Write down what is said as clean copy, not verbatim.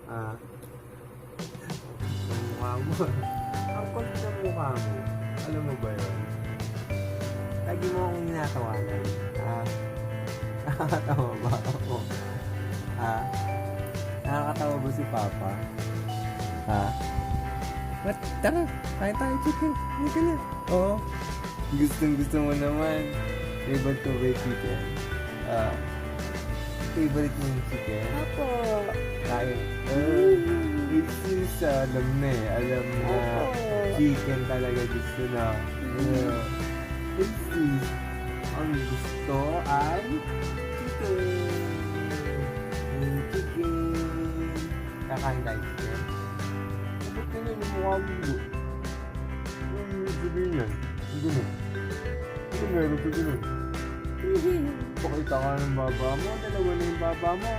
Ah, ang mukha mo. Ang kulit ng mukha mo. Alam mo ba yun? Lagi mo akong ninatawanan. Nakakatawa ba ako? Nakakatawa ba si Papa? Ba't? Tara, kain tayo chicken. Hindi ka na. Oo. Gusto mo naman. Favorite ko ba yung chicken? Favorite mo yung chicken? Opo. Kain. It's alam na eh. Alam na Opo. chicken talaga gusto na. It's ang gusto ay chicken. Chicken. Kakain tayo chicken. Ba't ka na yung mukha mo? Ano sabihin yan? Hindi na. Ano meron ko din? Pakita ka ng baba mo. Dalawa na yung baba mo.